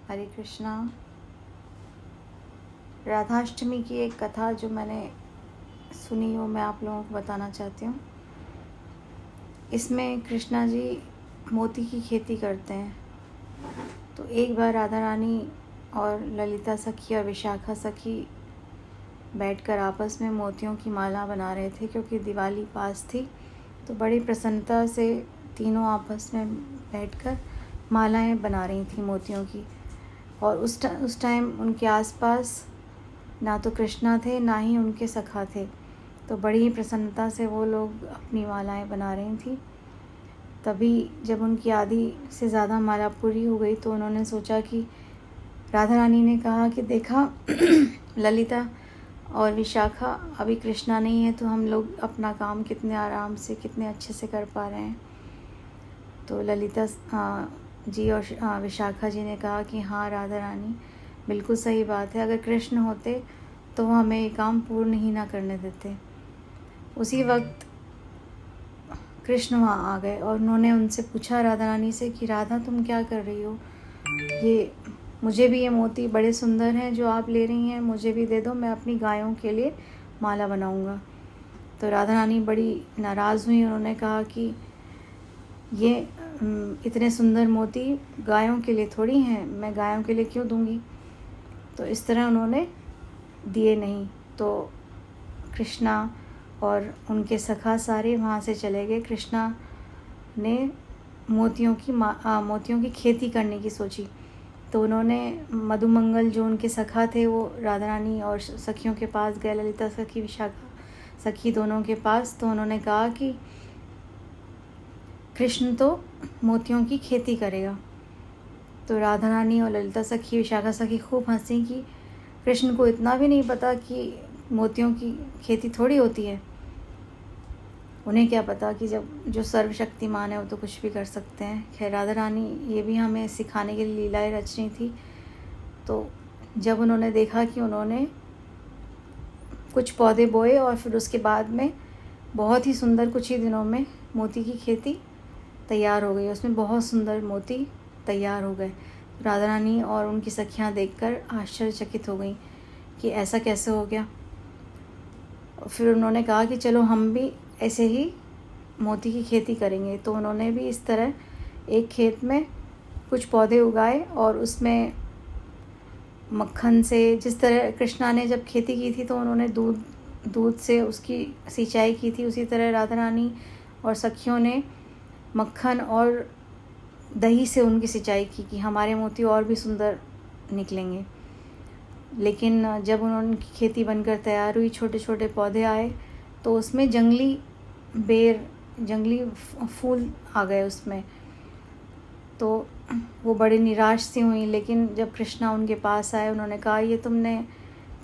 हरे कृष्णा। राधाष्टमी की एक कथा जो मैंने सुनी वो मैं आप लोगों को बताना चाहती हूँ। इसमें कृष्णा जी मोती की खेती करते हैं। तो एक बार राधा रानी और ललिता सखी और विशाखा सखी बैठकर आपस में मोतियों की माला बना रहे थे, क्योंकि दिवाली पास थी। तो बड़ी प्रसन्नता से तीनों आपस में बैठकर मालाएं बना रही थी मोतियों की। और उस टाइम उनके आसपास ना तो कृष्णा थे ना ही उनके सखा थे। तो बड़ी ही प्रसन्नता से वो लोग अपनी मालाएं बना रही थी। तभी जब उनकी आधी से ज़्यादा माला पूरी हो गई तो उन्होंने सोचा कि राधा रानी ने कहा कि देखा ललिता और विशाखा, अभी कृष्णा नहीं है तो हम लोग अपना काम कितने आराम से कितने अच्छे से कर पा रहे हैं। तो ललिता जी और विशाखा जी ने कहा कि हाँ राधा रानी, बिल्कुल सही बात है। अगर कृष्ण होते तो वो हमें ये काम पूर्ण ही ना करने देते। उसी वक्त कृष्ण वहाँ आ गए और उन्होंने उनसे पूछा राधा रानी से कि राधा तुम क्या कर रही हो? ये मुझे भी ये मोती बड़े सुंदर हैं जो आप ले रही हैं, मुझे भी दे दो, मैं अपनी गायों के लिए माला बनाऊंगा। तो राधा रानी बड़ी नाराज़ हुई। उन्होंने कहा कि ये इतने सुंदर मोती गायों के लिए थोड़ी हैं, मैं गायों के लिए क्यों दूंगी? तो इस तरह उन्होंने दिए नहीं। तो कृष्णा और उनके सखा सारे वहाँ से चले गए। कृष्णा ने मोतियों की खेती करने की सोची। तो उन्होंने मधुमंगल जो उनके सखा थे वो राधा रानी और सखियों के पास गए, ललिता सखी विशाखा सखी दोनों के पास। तो उन्होंने कहा कि कृष्ण तो मोतियों की खेती करेगा। तो राधा रानी और ललिता सखी विशाखा सखी खूब हंसी कि कृष्ण को इतना भी नहीं पता कि मोतियों की खेती थोड़ी होती है। उन्हें क्या पता कि जब जो सर्वशक्तिमान है वो तो कुछ भी कर सकते हैं। खैर, राधा रानी ये भी हमें सिखाने के लिए लीलाएं रच रही थी। तो जब उन्होंने देखा कि उन्होंने कुछ पौधे बोए और फिर उसके बाद में बहुत ही सुंदर कुछ ही दिनों में मोती की खेती तैयार हो गई, उसमें बहुत सुंदर मोती तैयार हो गए। राधा रानी और उनकी सखियां देखकर आश्चर्यचकित हो गई कि ऐसा कैसे हो गया। फिर उन्होंने कहा कि चलो हम भी ऐसे ही मोती की खेती करेंगे। तो उन्होंने भी इस तरह एक खेत में कुछ पौधे उगाए और उसमें मक्खन से, जिस तरह कृष्णा ने जब खेती की थी तो उन्होंने दूध से उसकी सिंचाई की थी, उसी तरह राधा रानी और सखियों ने मक्खन और दही से उनकी सिंचाई की कि हमारे मोती और भी सुंदर निकलेंगे। लेकिन जब उनकी खेती बनकर तैयार हुई, छोटे छोटे पौधे आए तो उसमें जंगली फूल आ गए उसमें। तो वो बड़ी निराश सी हुई। लेकिन जब कृष्णा उनके पास आए, उन्होंने कहा ये तुमने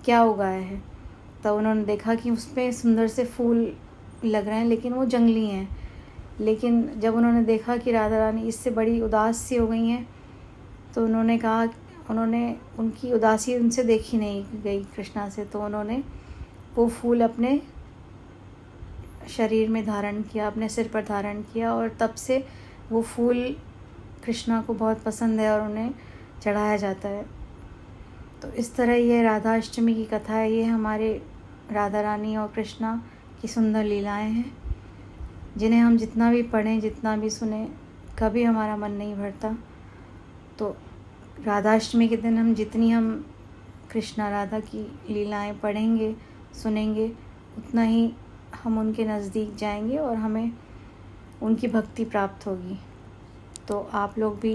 क्या उगाया है? तब उन्होंने देखा कि उसमें सुंदर से फूल लग रहे हैं लेकिन वो जंगली हैं। लेकिन जब उन्होंने देखा कि राधा रानी इससे बड़ी उदास सी हो गई हैं तो उन्होंने उनकी उदासी उनसे देखी नहीं गई कृष्णा से। तो उन्होंने वो फूल अपने शरीर में धारण किया, अपने सिर पर धारण किया और तब से वो फूल कृष्णा को बहुत पसंद है और उन्हें चढ़ाया जाता है। तो इस तरह ये राधा अष्टमी की कथा है। ये हमारे राधा रानी और कृष्णा की सुंदर लीलाएं हैं, जिन्हें हम जितना भी पढ़ें, जितना भी सुने, कभी हमारा मन नहीं भरता। तो राधाष्टमी के दिन हम कृष्णा राधा की लीलाएं पढ़ेंगे, सुनेंगे, उतना ही हम उनके नज़दीक जाएंगे और हमें उनकी भक्ति प्राप्त होगी। तो आप लोग भी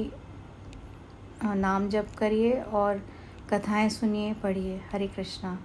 नाम जप करिए और कथाएं सुनिए, पढ़िए। हरे कृष्णा।